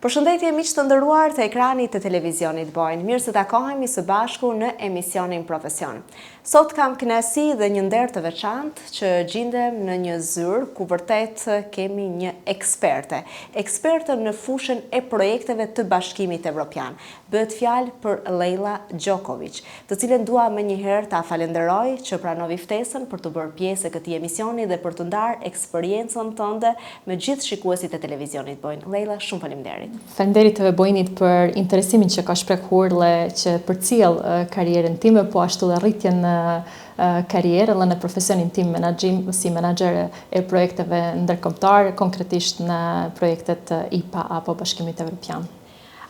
Përshëndetje miq të nderuar të ekranit të televizionit Bojnë. Mirë se takohemi së bashku në emisionin Profesion. Sot kam kënaqësi dhe një nder të veçantë që gjindem në një zyrë ku vërtet kemi një eksperte në fushën e projekteve të Bashkimit Evropian. Bëhet fjalë për Leila Gjokovic, të cilën dua më njëherë ta falenderoj që pranoi ftesën për të bërë pjesë e këtij emisioni dhe për të ndarë eksperiencën tënde me gjithë shikuesit e televizionit Bojnë. Leila, shumë faleminderit. Faleminderit të Bojnit për interesimin që ka shprehur dhe që përcjell karrierën time, po ashtu dhe rritjen në karrierë dhe në profesionin tim si menaxher e projekteve ndërkombëtar, konkretisht në projektet IPA apo Bashkimit Evropian.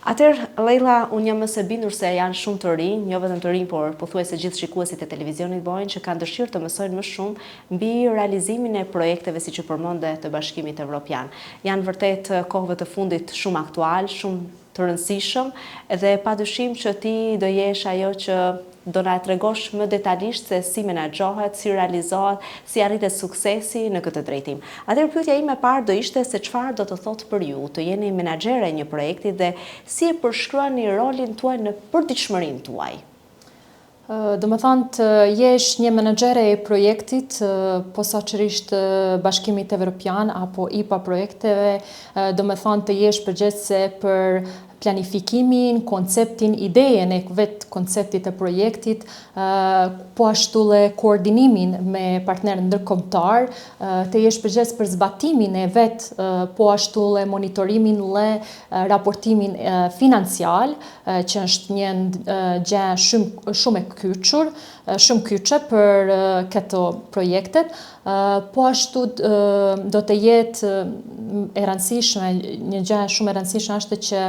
Atëherë, Leila, unë jam mëse bindur se janë shumë të rinj, jo vetëm të rinj, por pothuajse gjithë shikuesit e televizionit Bojnë që kanë dëshirë të mësojnë më shumë mbi realizimin e projekteve siç e përmendë të Bashkimit Evropian. Janë vërtet kohëve të fundit shumë aktual, shumë të rëndësishëm dhe padyshim që ti do jesh ajo që do na tregosh më detajisht se si menaxhohet, si realizohet, si arritet suksesi në këtë drejtim. Atëherë pyetja ime e parë do ishte se çfarë do të thotë për ju të jeni menaxhere një projekti dhe si e përshkruani rolin tuaj në përditshmërinë tuaj. Do më thonë të jesh një menaxhere e projektit, posaçërisht Bashkimit Evropian apo IPA projekteve, do më thonë të jesh përgjegjëse për planifikimin, konceptin, idejen e vetë konceptit e projektit, po ashtu dhe koordinimin me partnerë ndërkombëtar, të jesh përgjegjës për zbatimin e vetë, po ashtu dhe monitorimin dhe raportimin financial, që është një gjë shumë e kyçur, shumë kyçe për këto projektet, po ashtu do të jetë e rëndësishme, një gjë shumë e rëndësishme është që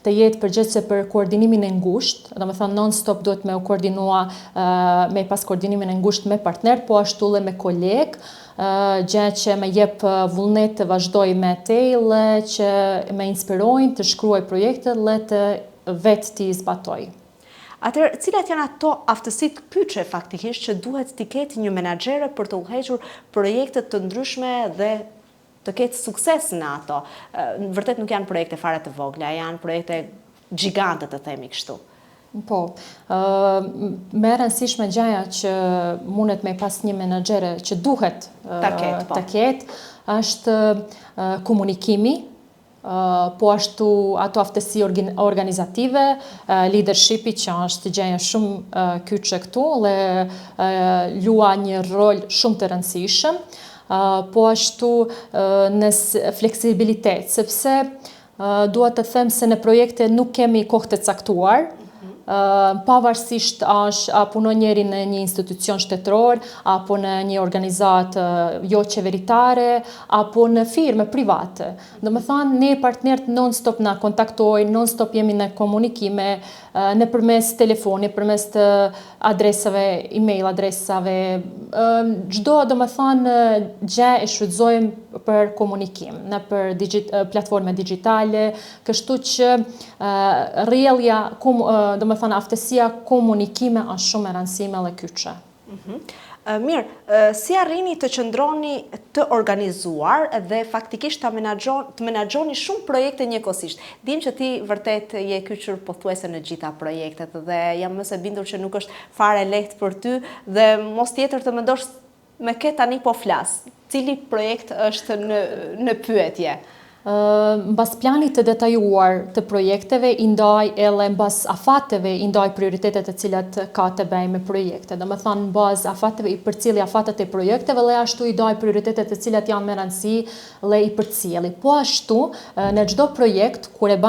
të jetë përgjegjëse për koordinimin e ngushtë, do të thonë non-stop duhet me u koordinua me pas koordinimin e ngushtë me partner, po ashtu dhe me kolegë, gjë që më jep vullnet të vazhdoj me te dhe që më inspirojnë të shkruaj projekte dhe të vetë të zbatoj. Atëherë, cilat janë ato aftësitë kyçe faktikisht që duhet t'i ketë një menaxhere për të udhëhequr projekte të ndryshme dhe të ketë sukses në ato? Vërtet nuk janë projekte fare të vogla, janë projekte gjigante të themi kështu. Po, më e rëndësishme gjëja që mundet me pas një menaxhere që duhet ta ketë, është komunikimi, po ashtu ato aftësi organizative, leadershipi që është gjëja shumë kyçe këtu dhe luan një rol shumë të rëndësishëm, po ashtu në fleksibilitet, sepse duhet të them se në projekte nuk kemi kohë të caktuar, pavarësisht a punon njeri në një institucion shtetëror, apo në një organizatë jo qeveritare, apo në firme private. Do më thonë, ne partnerët non-stop na kontaktojnë, non-stop jemi në komunikime, nëpërmes telefoni, nëpërmes të adresave, email adresave, çdo do më thonë gjë e shfrytëzojmë për komunikim, në për platforme digjitale, kështu që rrjellja, do më thonë aftësia komunikime është shumë e rëndësishme dhe kyçe. Mirë, si arrini të qëndroni të organizuar dhe faktikisht të menaxhoni shumë projekte njëkohësisht? Dim që ti vërtet je kyçur pothuajse në gjitha projektet dhe jam mëse bindur që nuk është fare lehtë për ty dhe mos tjetër të mendosh me këtë tani po flas. Cili projekt është në pyetje? Mbas planit të detajuar të projekteve, i ndaj edhe mbas afateve, i ndaj prioritetet e cilat ka të bëjë me projekte. Do më thonë, mbas afateve, i përcjeli afatet e projekteve dhe ashtu i ndaj prioritetet e cilat janë me rëndësi dhe i përcjeli. Po ashtu, në çdo projekt, kur e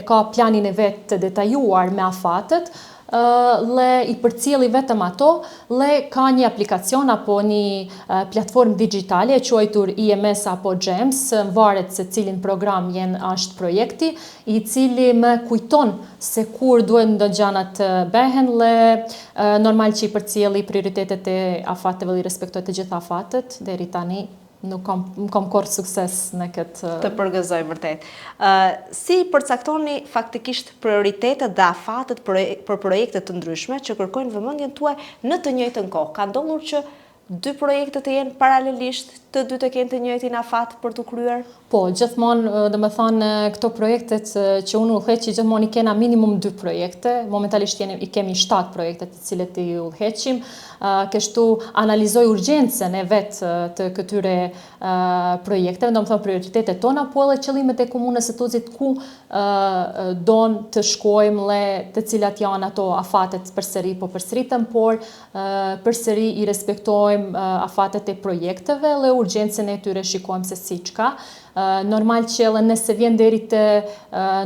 ka planin e vetë të detajuar me afatet, dhe i përcjeli vetëm ato, dhe ka një aplikacion apo një platformë digjitale e quajtur IMS apo GEMS, varet se cilin program është projekti, i cili më kujton se kur duhet ndo gjanat të behen, dhe normal që i përcjeli prioritetet e afateve dhe i respektoj të gjitha afatet, deri tani nuk kam korë sukses në këtë... Të përgëzoj vërtet. Si përcaktoni faktikisht prioritetet dhe afatet për projekte të ndryshme që kërkojnë vëmendjen tuaj në të njëjtën kohë? Ka ndodhur që dy projekte të jenë paralelisht, të dy të kenë të njëjtin afat për të kryer? Po, gjithmonë, dhe më thanë, këto projektet që unë udhëheqi, gjithmonë i kena minimum 2 projekte, momentalisht i kemi 7 projekte të cilët i udhëheqim, kështu analizoj urgjencën e vetë të këtyre projekteve, do më thonë prioritetet tona, po edhe qëllimet e komunës së Tuzit ku donë të shkojmë le të cilat janë ato afatet përsëri, po përsëritëm, por përsëri i respektojmë afatet e projekteve dhe urgjencën e tyre shikojmë se si qka. Normal që edhe nëse vjen deri te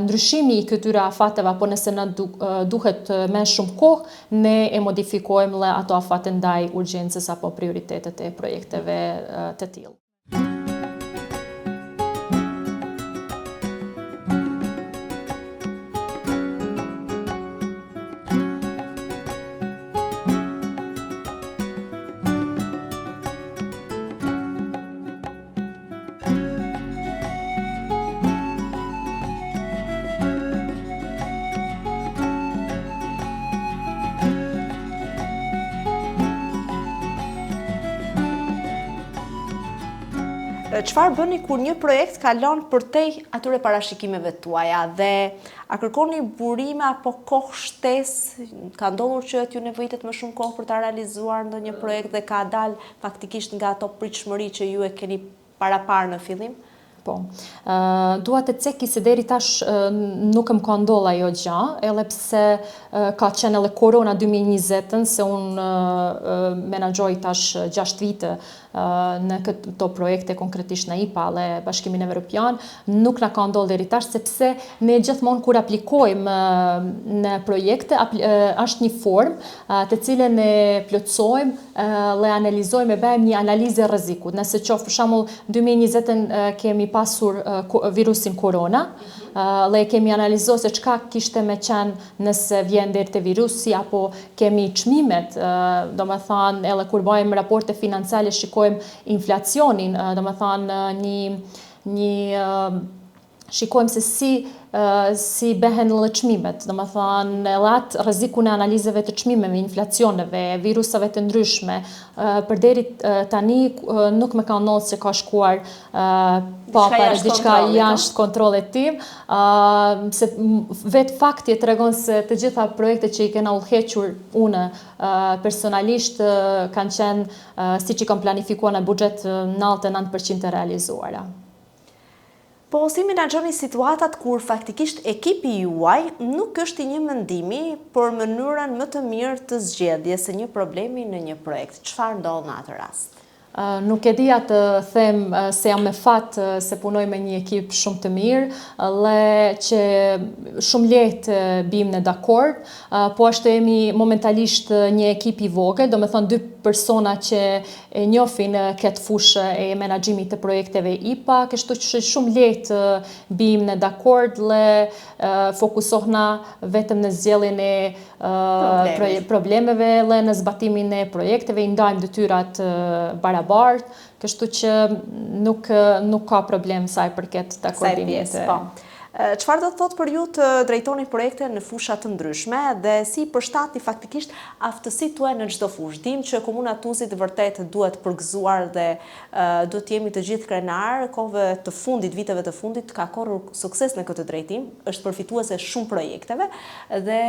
ndryshimi i këtyre afateve apo nëse na duhet më shumë kohë, ne e modifikojmë dhe ato afate ndaj urgjencës apo prioritetet e projekteve të tillë. Çfarë bëni kur një projekt kalon përtej atyre parashikimeve tuaja dhe a kërkoni burime apo kohë shtesë? Ka ndodhur që t'ju nevojitet më shumë kohë për ta realizuar ndonjë projekt dhe ka dalë faktikisht nga ato pritshmëri që ju e keni paraparë në fillim? Po, dua të ceki se deri tash nuk më ka ndodhur ajo gjë, edhe pse ka qenë edhe korona 2020-ën, se unë menaxhoj tash 6 vite në këto projekte, konkretisht në IPA dhe Bashkimin Evropian, nuk na ka ndodhur deri tash, sepse ne gjithmonë kur aplikojmë në projekte, është një formë të cilën e plotësojmë dhe analizojmë, e bëjmë një analizë e rrezikut. Nëse qoftë për shembull 2020-ën kemi pasur virusin korona, dhe kemi analizuar se çka kishte me qenë nëse vjen deri te virusi, apo kemi çmimet, domethënë edhe kur bëjmë raporte financiare shikojmë inflacionin, domethënë shikojmë se si behen edhe çmimet, domethënë edhe atë rrezikun e analizave të çmimeve, inflacioneve, virusave të ndryshme, përderi tani nuk më ka ndodhur se ka shkuar diçka jashtë kontrollit tim, se vetë fakti tregon se të gjitha projektet që i kena udhëhequr unë personalisht kanë qenë siç i kam planifikuar në buxhet 99% të realizuara. Po si menaxhoni situatat kur faktikisht ekipi juaj nuk është i një mendimi për mënyrën më të mirë të zgjedhjes së një problemi në një projekt? Çfarë ndodh në atë rast? Nuk e dija të them se jam me fat se punoj me një ekip shumë të mirë dhe që shumë lehtë bim në dakord, po ashtu jemi momentalisht një ekip i vogël, do me thonë 2 persona që e njohin këtë fushë e menaxhimit të projekteve IPA, kështu që shumë lehtë bim në dakord dhe fokusohna vetëm në zgjedhjen e problemeve dhe në zbatimin e projekteve, i ndajmë detyrat barabartë, kështu që nuk ka problem sa i përket dakordimit. Çfarë do të thotë për ju të drejtoni projekte në fusha të ndryshme dhe si përshtatni faktikisht aftësitë tuaja në çdo fushë? Dim që Komuna e Tuzit vërtet duhet përgëzuar dhe duhet të jemi të gjithë krenar, kohëve të fundit, viteve të fundit ka korrur sukses në këtë drejtim, është përfituese shumë projekteve dhe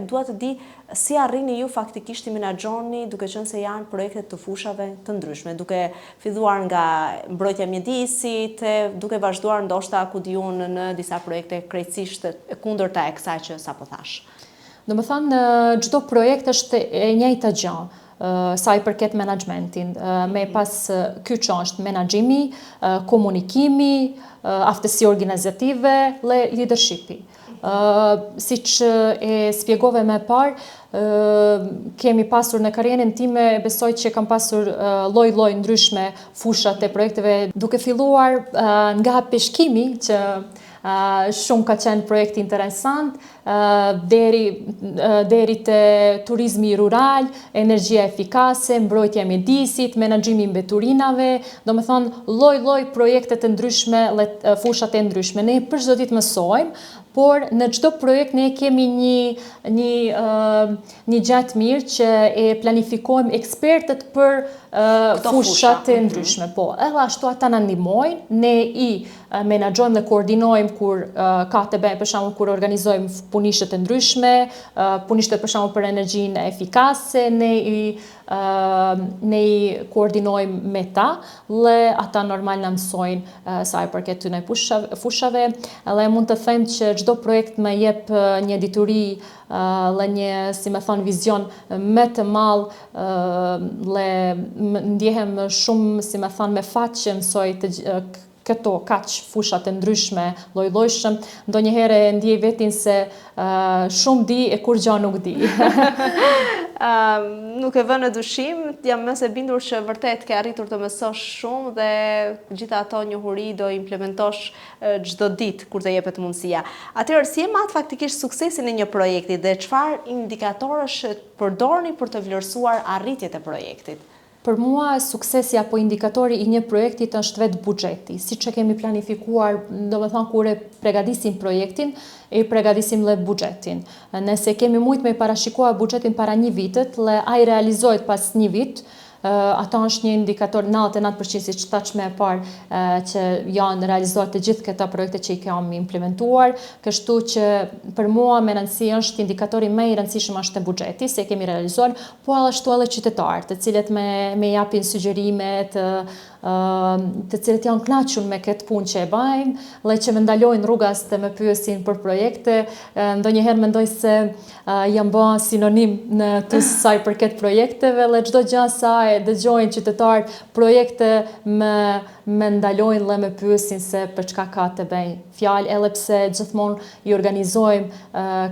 dua të di si arrini ju faktikisht i menaxhoni duke qenë se janë projekte të fushave të ndryshme, duke filluar nga mbrojtja e mjedisit, duke vazhduar ndoshta ku diun në disa projekte krejtësisht e kundërta e kësaj që sapo thash. Do të thonë çdo projekt është e njëjta gjë. Sa i përket menaxhmentin, me pas ky që është menaxhimi, komunikimi, aftësi organizative dhe leadershipi. Siç e spjegove më parë, kemi pasur në karrierën time, besoj që kam pasur lloj-lloj ndryshme fushat e projekteve, duke filluar nga peshkimi që shumë ka qenë projekt interesant, deri te turizmi rural, energjia efikase, mbrojtja e mjedisit, menaxhimi i mbeturinave, domethënë lloj-lloj projekte të ndryshme, fushat e ndryshme. Ne për çdo ditë mësojmë, por në çdo projekt ne kemi një gjë të mirë që e planifikojmë ekspertët për fushat e ndryshme. Po, edhe ashtu ata na ndihmojnë, ne I menaxhojmë dhe koordinojmë kur ka të bëjë për shembull kur organizojmë punishte të ndryshme, punishte për shembull për energjinë efikase, ne I koordinojmë me ta, dhe ata normal na mësojnë sa I përket këtyre fushave, dhe mund të them që çdo projekt më jep një dituri dhe një, si më thon, vizion më të madh, dhe ndjehem shumë, si më thon, me fat që mësoj këto kaq fushat e ndryshme, lloj-llojshëm, ndonjëherë ndjej vetin se shumë di e kur gjë nuk di. Nuk e vënë në dyshim, jam më se bindur që vërtet ke arritur të mësosh shumë dhe gjitha ato njohuri do implementosh çdo ditë kur të jepet mundësia. Atëherë, si e mat faktikisht suksesin e një projekti dhe çfarë indikatorësh përdorni për të vlerësuar arritjet e projektit? Për mua, suksesi apo indikatori I një projekti është vetë buxheti. Siç e kemi planifikuar, domethënë kur e përgatisim projektin, e përgatisim dhe buxhetin. Nëse kemi mujt me parashikuar buxhetin para një vitit, dhe ai realizohet pas një vit, ato është një indikator 99% si që thash më parë që janë realizuar të gjithë këta projekte që I kemi implementuar, kështu që për mua me rëndësi është indikatori më I rëndësishëm është buxheti, se kemi realizuar, po ashtu edhe qytetarët, të cilët me japin sugjerimet, të cilët janë kënaqur me këtë punë që e bëjmë, dhe që më ndalojnë rrugës të më pyesin për projekte, ndonjëherë mendoj se jam bërë sinonim në të saj përket projekteve, dhe çdo gjë sa e dëgjojnë qytetarët projekte me ndalojnë dhe me pyesin se për çka ka të bëjnë fjalë, edhe pse gjithmonë I organizojmë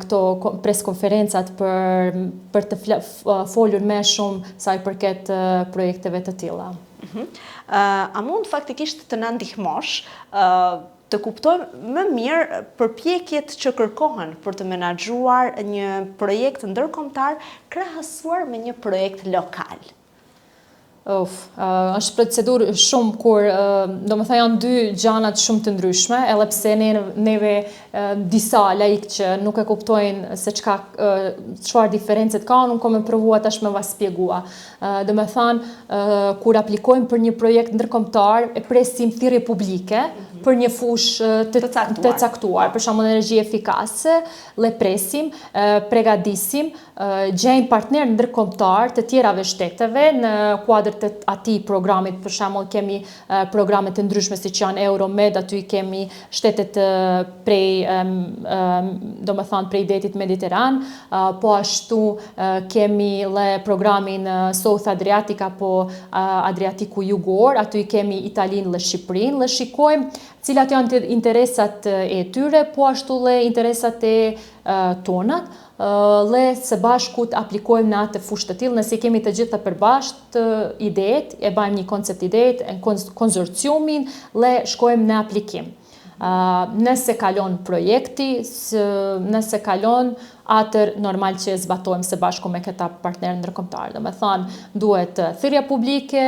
këto preskonferencat për të folur më shumë sa I përket projekteve të tilla. A mund faktikisht të na ndihmosh të kuptojmë më mirë përpjekjet që kërkohen për të menaxhuar një projekt ndërkombëtar krahasuar me një projekt lokal? Është procedurë shumë kur, domethënë janë dy gjanat shumë të ndryshme, edhe pse neve disa laik që nuk e kuptojnë se çfarë diferencet ka, nuk kam provuar tash me vas spjegua. Domethënë kur aplikojmë për një projekt ndërkombëtar, e presim thirrje publike për një fushë të caktuar, për shembull energji efikase, le presim, përgatisim, gjejmë partner ndërkombëtar të tjerave shteteve në kuadër të atij programit, për shembull kemi programe të ndryshme siç janë Euromed, aty kemi shtetet prej detit mediteran, po ashtu kemi dhe programin South Adriatic apo Adriatiku Jugor, aty kemi Italinë dhe Shqipërinë, dhe shikojmë cilat janë interesat e tyre, po ashtu dhe interesat e tonat, dhe së bashkut aplikojmë në atë fushë të tillë, nëse kemi të gjitha përbashkët idetë, e bëjmë një koncept idetë, konzorciumin dhe shkojmë në aplikim. Nëse kalon projekti, nëse kalon, atër normal që zbatojmë së bashku me këta partnerë ndërkombëtar. Domethënë, duhet thirrje publike,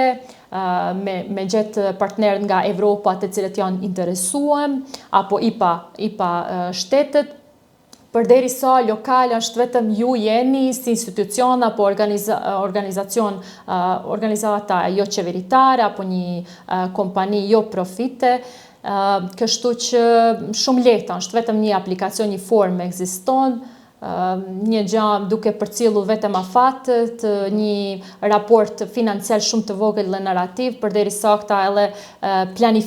me gjetë partnerë nga Evropa të cilët janë interesuar, apo IPA shtetet, përderisa lokal është vetëm ju jeni si institucion apo organizata jo qeveritare apo një kompani jo profite, kështu që shumë lehtë është, vetëm një aplikacion, një formë ekziston, një gjë duke përcjellur vetëm afatët, një raport financiar shumë të vogël dhe narrativ, përderisa këta edhe janis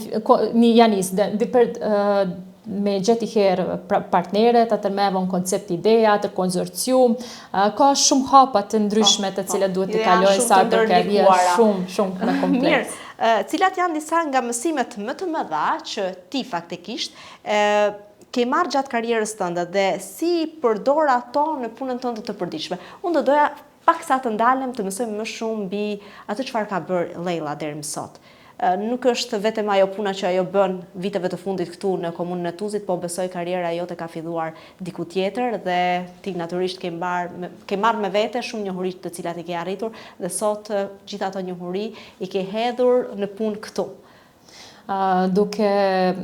me gjeti herë partneret, atër me evon koncept ideja, atër konzorcium, ka shumë hapa të ndryshme të cilat duhet të kalojnë sa përket shumë me kompleks. Mirë, cilat janë disa nga mësimet më të mëdha që ti faktikisht ke marrë gjatë karrierës tënde dhe si përdor ato në punën tënde të përditshme? Unë do doja paksa të ndalem të mësojmë më shumë mbi atë çfarë ka bërë Leila deri më sot. Nuk është vetëm ajo puna që ajo bën viteve të fundit këtu në komunën e Tuzit, po besoj karriera jote ka filluar diku tjetër dhe ti natyrisht ke marrë me vete shumë njohuri të cilat I ke arritur dhe sot gjitha ato njohuri I ke hedhur në punë këtu. Duke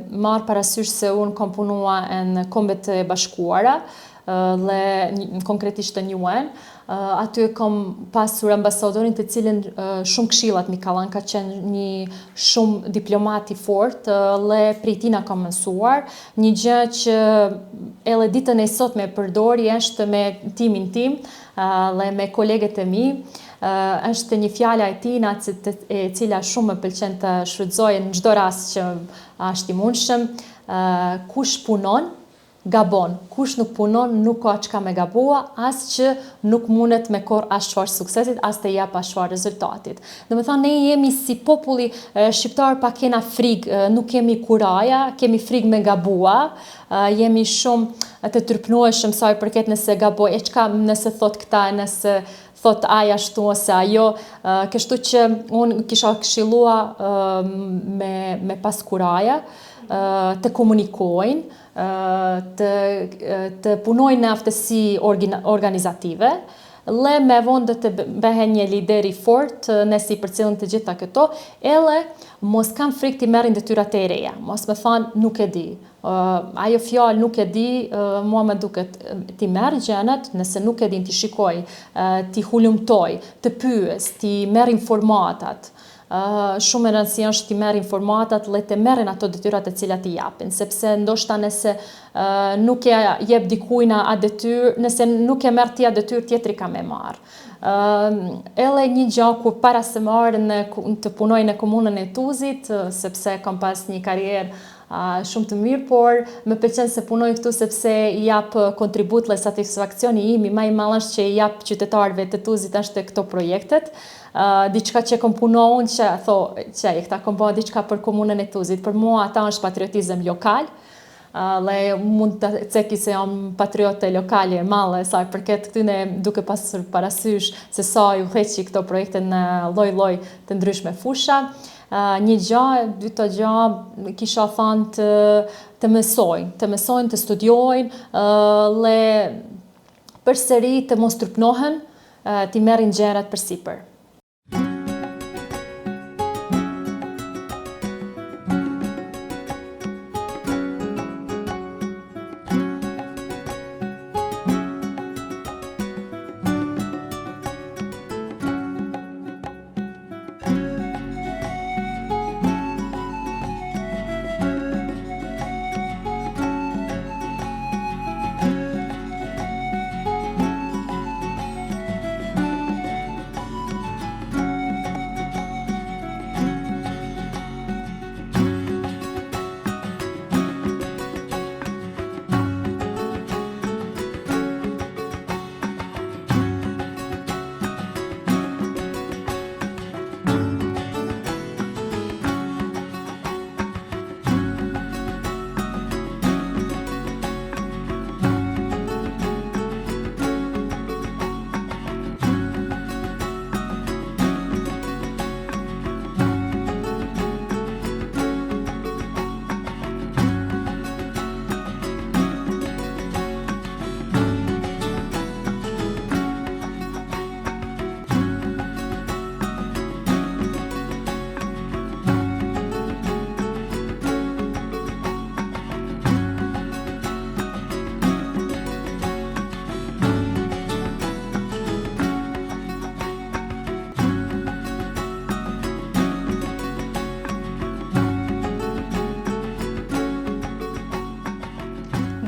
marrë parasysh se unë kam punuar në Kombet e Bashkuara, dhe konkretisht të UN. Aty kom pasur ambasadorin të cilin shumë këshillat mi kallan, ka qenë një shumë diplomat i fort, dhe prej tina kam mësuar. Një gjë që edhe ditën e sotme përdori është me timin tim dhe me kolegët e mi, është një fjala e tina e cila shumë më pëlqen të shfrytëzoj në çdo rast që është i mundshëm. Kush punon, gabon. Kush nuk punon, nuk ka çka me gabua, as që nuk mundet me korr as çfarë suksesit, as të jap as çfarë rezultatit. Domethënë ne jemi si populli shqiptar pa kena frikë, nuk kemi kuraja, kemi frikë me gabua, jemi shumë të tërpnueshëm sa i përket nëse gaboj, çka nëse thot këta, nëse thot aja ashtu ose ajo, kështu që unë kisha këshillua me pas kuraja, të komunikojnë, të punojnë në aftësi organizative, dhe me vonë të behen një lideri fort nësi për cilën të gjitha këto, edhe mos kam frikë të merrin detyrat e reja, mos me thanë nuk e di. Ajo fjalë nuk e di, mua me duket ti merr gjenët, nëse nuk e din ti shikoj, ti hulumtoj, të pyes, ti merr informatat. Shumë e rëndësishme është ti merr informatat dhe të merren ato detyrat e cilat i japin, sepse ndoshta nëse nuk e jep dikujt atë detyrë, nëse nuk e merr ti atë detyrë, tjetri ka me marr. Edhe një gjë kur para se marr të punoj në komunën e Tuzit, sepse kam pas një karrierë shumë të mirë, por më pëlqen se punoj këtu sepse i jap kontribut dhe satisfakcioni im i më i madh është që i jap qytetarëve të Tuzit është këto projektet. Diçka që kom puno unë që këta kom bëha diçka për komunën e Tuzit. Për mua ata është patriotizëm lokal, dhe mund të ceki se jam patriote lokale e madhe, sa përket këtyne duke pasur parasysh se sa ju heqi këto projekte në lloj-lloj të ndryshme fusha. Një gjë, dyta gjë, kisha thënë të mësojnë, të studiojnë, dhe përsëri të mos tërpnohen, të merrin gjërat përsipër.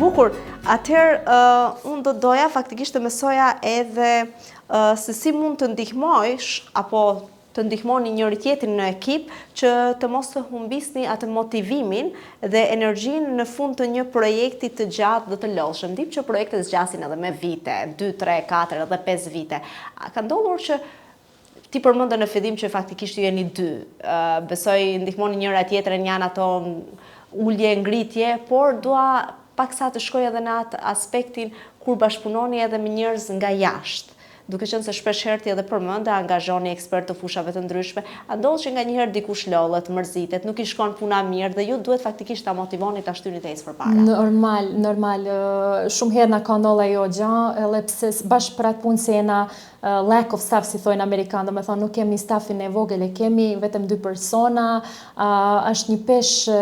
Bukur, atëherë unë do doja faktikisht të mësoja edhe se si mund të ndihmojsh apo të ndihmoni njëri tjetrin në ekip që të mos të humbisni atë motivimin dhe energjinë në fund të një projekti të gjatë dhe të lodhshëm. Dim që projektet zgjasin edhe me vite, 2, 3, 4 edhe 5 vite. Ka ndodhur që ti përmendë në fillim që faktikisht ju jeni 2. Besoj ndihmoni njëra tjetrën, janë ato ulje, ngritje, por dua paksa të shkoj edhe në atë aspektin kur bashkëpunoni edhe me njerëz nga jashtë. duke qenë se shpesh herë ti edhe përmend e angazhoni ekspert të fushave të ndryshme, a ndodh që nganjëherë dikush lollet, mërzitet, nuk i shkon puna mirë dhe ju duhet faktikisht ta motivoni ta shtyni të ecë përpara? Normal. Shumë herë na ka ndodhur ajo gjë, edhe pse bashkë për atë punë se jena lack of staff, si thojnë Amerikanë, do me thonë nuk kemi staffin e vogël, e kemi vetëm 2 persona, është një peshë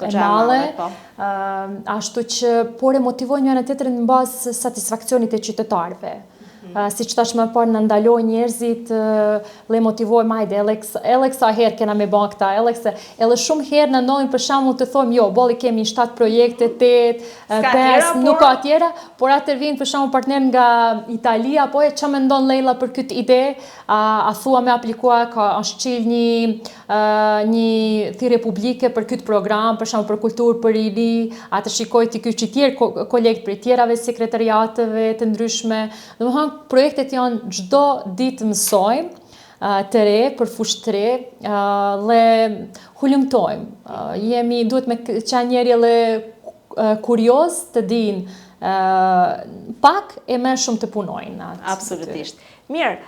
e madhe, ashtu që por e motivojnë njëra tjetrin në bazë satisfakcionit e qytetarëve. Si që tash më parë në ndaloj njerëzit, le motivoj majde, ele kësa herë kena me ba këta, ele shumë herë në ndonjë për shembull të thojmë, jo, bolli kemi 7 projekte, 8, 5, nuk ka tjera, por atër vinë për shembull partner nga Italia, po e që me ndonë Leila për këtë ide, a thua me aplikua, ka është qilë një thirrje publike për këtë program, për shembull për kulturë, për rini, atë shikoj të kyçi tjerë kolegë për tjerave sekretariateve të ndryshme, domethënë projektet janë çdo ditë mësojmë të re, për fushë të re, dhe hulumtojmë. Duhet me qenë njeri edhe kurioz të dinë pak e më shumë të punojnë. Absolutisht. Mirë,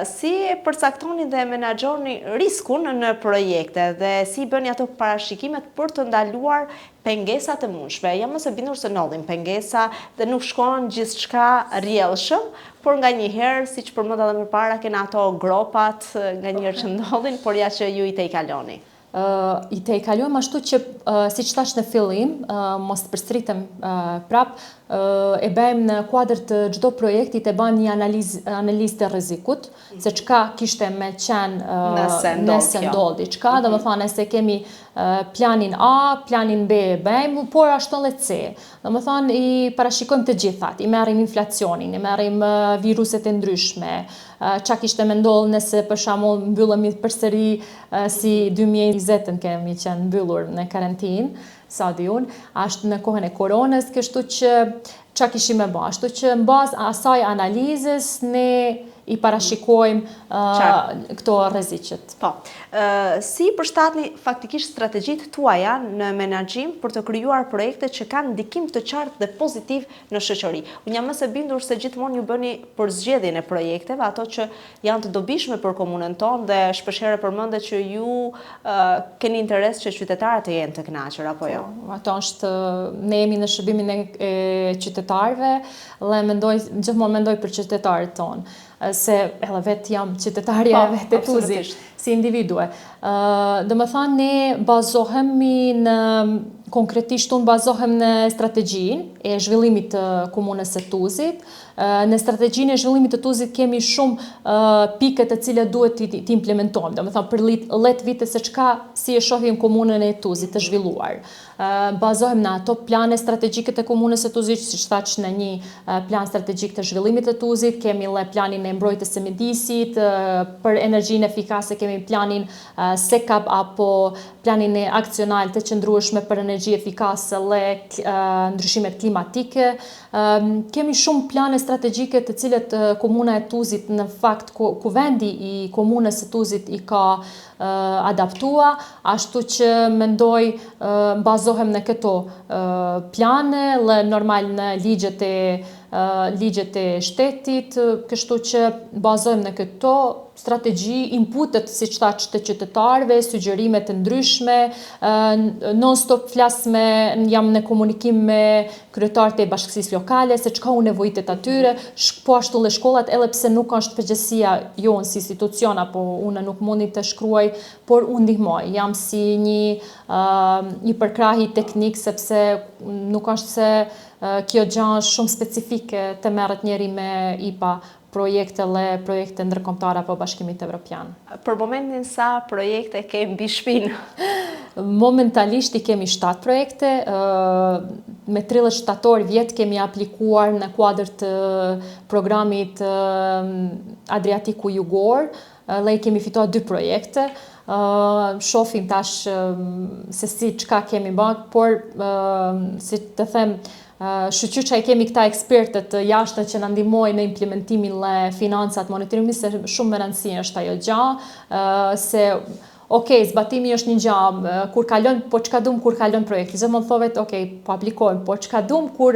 si përcaktoni dhe menaxhoni riskun në projekte dhe si bëni ato parashikimet për të ndaluar pengesat e mundshme? Jam mëse bindur se ndodhin pengesa dhe nuk shkon gjithçka rrjedhshëm, por nganjëherë, siç përmenda edhe më parë, kena ato gropat nganjëherë që ndodhin, por ja që ju i te i kaloni. I te i kalojmë ashtu që, si që tash në fillim, mos të përstritem prap, e bëjmë në kuadër të çdo projekti të bëjmë një analizë të rrezikut, se çka kishte me qenë nëse ndodhi çka, do të thonë se kemi planin A, planin B e bëjmë, por ashtu edhe C. Do të thonë i parashikojmë të gjithat, i merrim inflacionin, i merrim viruset e ndryshme, çka kishte me ndodhur nëse për shembull mbyllemi përsëri si 2020 kemi qenë mbyllur në karantinë, sa di unë, ashtë në kohën e koronës, kështu që çka kishim me bë, ashtu që në bazë asaj analizës ne i parashikojmë këto rreziqet. Po. Si përshtatni faktikisht strategjitë tuaja në menaxhim për të krijuar projekte që kanë ndikim të qartë dhe pozitiv në shoqëri? Unë jam mëse bindur se gjithmonë ju bëni për zgjedhjen e projekteve, ato që janë të dobishme për komunën tonë dhe shpeshherë përmendet që ju keni interes që qytetarët të jenë të kënaqur apo jo? Ato është ne jemi në shërbimin e qytetarëve dhe gjithmonë mendoj për qytetarët tonë. Se edhe vetë jam qytetarja e vetë e Tuzit, si individue. Dhe më thanë, ne bazohemi në, konkretisht unë bazohem në strategjinë e zhvillimit të komunës së Tuzit. Në strategjinë e zhvillimit të Tuzit kemi shumë pike të cilat duhet të implementojmë. Dhe më thanë, për 10 vite se çka si e shohim komunën e Tuzit të zhvilluar. Bazohem në ato plane strategjike të komunës së Tuzit, siç thash në një plan strategjik të zhvillimit të Tuzit, kemi edhe planin e mbrojtjes së mjedisit, për energjinë efikase kemi planin SECAP apo planin e aksional të qëndrueshme për energji efikase dhe ndryshimet klimatike. Kemi shumë plane strategjike të cilët komuna e Tuzit në fakt kuvendi i komunës së Tuzit i ka adaptua, ashtu që mendoj bazohem në këto plane, dhe normal në ligjet e shtetit, kështu që bazohem në këto strategji, inputet si qëtaç të qytetarëve, sugjerimet të ndryshme, non-stop jam në komunikim me kryetarët e bashkësisë lokale, se çka u nevojitet atyre, po ashtu dhe shkollat, edhe pse nuk është përgjegjësia jonë si institucion, apo unë nuk mundi të shkruaj, por unë ndihmoj, jam si një përkrahi teknik, sepse nuk është se kjo gjë shumë specifike të merret njeri me IPA projekte ndërkombëtare apo Bashkimit Evropian. Për momentin sa projekte ke mbi shtëpinë? Momentalisht i kemi 7 projekte, me 30 shtator vjet kemi aplikuar në kuadër të programit Adriatiku Jugor, dhe i kemi fituar 2 projekte. Shohim tash se si çka kemi bërë, por si të them, shqyqy që i kemi këta ekspertët jashtë që në ndihmojnë në implementimin dhe financat, monitorimin, se shumë më rëndësishme është ajo gjë, se okej, zbatimi është një gjë, kur kalon, po çka dum kur kalon projekti. Gjithmonë thovet, okej, po aplikojmë, po çka dum kur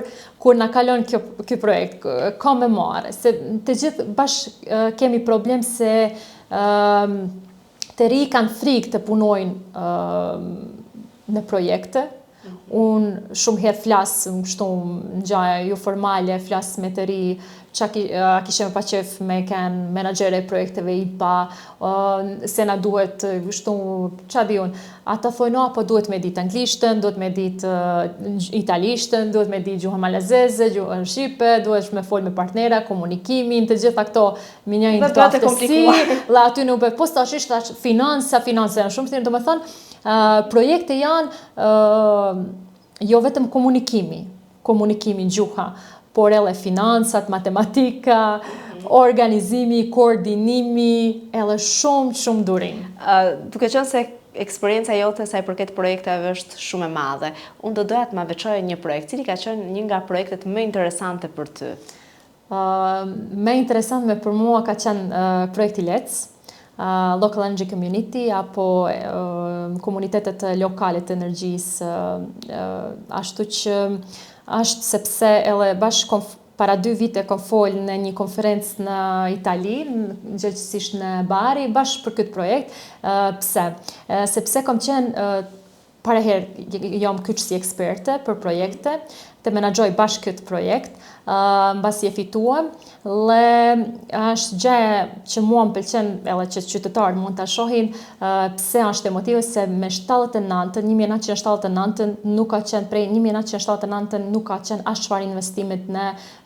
na kalon ky projekt. Ka me marrë, se të gjithë kemi problem se të ri kanë frikë të punojnë në projekte. Unë shumë herë flasë kështu në gjaja ju formale, flasë me të ri, a kishe me pa qef me kanë menaxhere projekteve IPA, se na duhet kështu, qa di unë, ata thojnë, po duhet me ditë anglishtën, duhet me ditë italishtën, duhet me ditë gjuhën malazeze, gjuhën shqipe, duhet me folë me partnera, komunikimin, të gjitha këto minjajnë këto aftësi, la aty në ube, po stashisht finansa janë shumë, do me thonë, projekte janë jo vetëm komunikimi gjuha, por edhe finansat, matematika, organizimi, koordinimi, edhe shumë durim. Duke qenë se eksperienca jote sa i përket projekteve është shumë e madhe, unë do doja të ma veçoj një projekt, cili ka qenë një nga projektet më interesante për ty? Më interesante për mua ka qenë projekti LETS, Local Energy Community, apo komunitetet lokale të energjisë, ashtu që është sepse edhe bashkë para 2 vite kom folë në një konferencë në Itali, gjithësisht në Bari, bashkë për këtë projekt. Pse? Sepse kom qenë para herë jam kyç si eksperte për projekte, të menaxhoj bashkë këtë projekt, mbasi e fituam, është gjë që mua më pëlqen, edhe që qytetarët mund ta shohin, pse është emotive se me 1979 nuk ka qenë prej 1979 nuk ka qenë as çfarë investimit në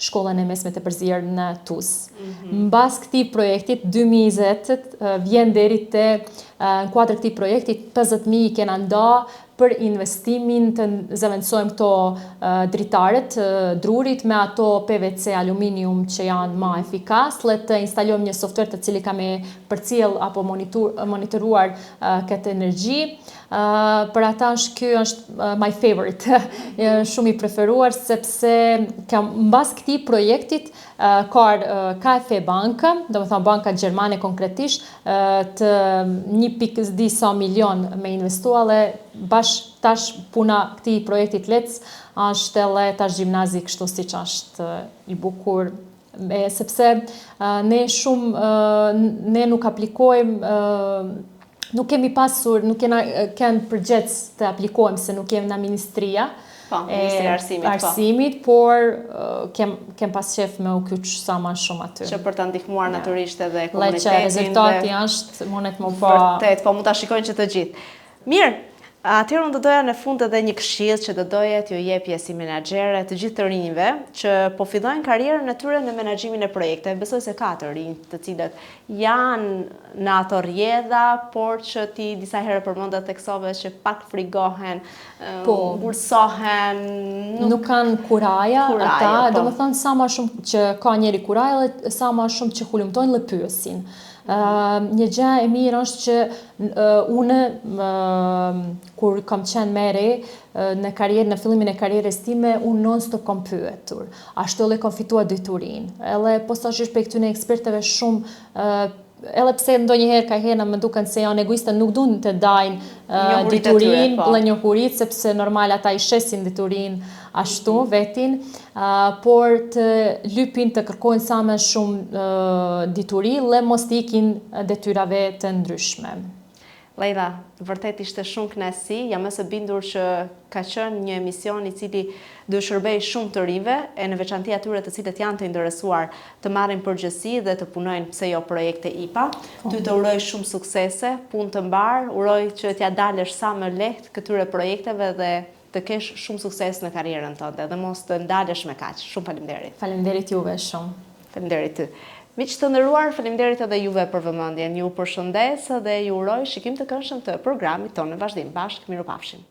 shkollën e mesme të Përzierë në Tus. Mbas këtij projektit 2020 vjen deri te në kuadër këtij projekti 50.000 i kena nda për investimin të zëvendësojmë këto dritaret, drurit me ato PVC aluminium që janë ma efikas, le të instalojmë një software të cili ka me përcjell apo monitoruar këtë energji. Për ata ky është my favorite, shumë i preferuar, sepse mbas këtij projektit ka KfW banka, do të thonë banka gjermane konkretisht, të 1.2 milion me investua dhe tash puna këtij projektit LETS është edhe tash gjimnazi kështu siç është i bukur, sepse ne nuk aplikojmë, nuk kemi pasur, nuk kenë përgjec të aplikojmë se nuk kemi në ministria, Ministria Arsimit, por kem pas qef me u kyç sa ma shumë aty. Që për të ndihmuar natyrisht edhe komunitetin. Leqe, rezultati është, mundet më pa... Vërtet, po mund ta shikojnë që të gjithë. Mirë, atëherë unë do doja në fund edhe një këshill që do doja t'ju jepje si menaxhere të gjithë të rinjve që po fillojnë karrierën e tyre në menaxhimin e projekteve. Besoj se ka të rinj të cilët janë në ato rrjedha, por që ti disa herë përmendat teksove që pak frigohen, ngursohen, nuk kanë kuraja ata, domethënë sa më shumë që ka njëri kurajë dhe sa më shumë që hulumtojnë dhe pyesin. Një gjë e mirë është që unë kur kam qenë më re në fillimin e karrierës time, unë non-stop kam pyetur. Ashtu edhe kam fituar diturinë. Edhe posaçërisht për këtyre ekspertëve shumë edhe pse ndonjëherë ka herë më duken se janë egoiste, nuk duan të dajnë diturinë, dhe njohuritë, sepse normal ata i shesin diturinë ashtu vetin, por të lypin të kërkojnë sa më shumë dituri dhe mos të ikin detyrave të ndryshme. Leila, vërtet ishte shumë kënaqësi, jam e së bindur që ka qenë një emision i cili do shërbej shumë të rinjve, e në veçanti atyre të cilët janë të interesuar të marrin përgjegjësi dhe të punojnë pse jo projekte IPA. Ty të uroj shumë suksese, punë të mbar, uroj që t'ja dalësh sa më lehtë këtyre projekteve dhe të kesh shumë sukses në karrierën tënde dhe mos të ndalesh me kaq. Shumë faleminderit. Faleminderit juve shumë. Faleminderit ty. Miq të nderuar, faleminderit edhe juve për vëmendjen. Ju përshëndes dhe ju uroj shikim të këndshëm të programit tonë në vazhdim. Bashkë, mirupafshim.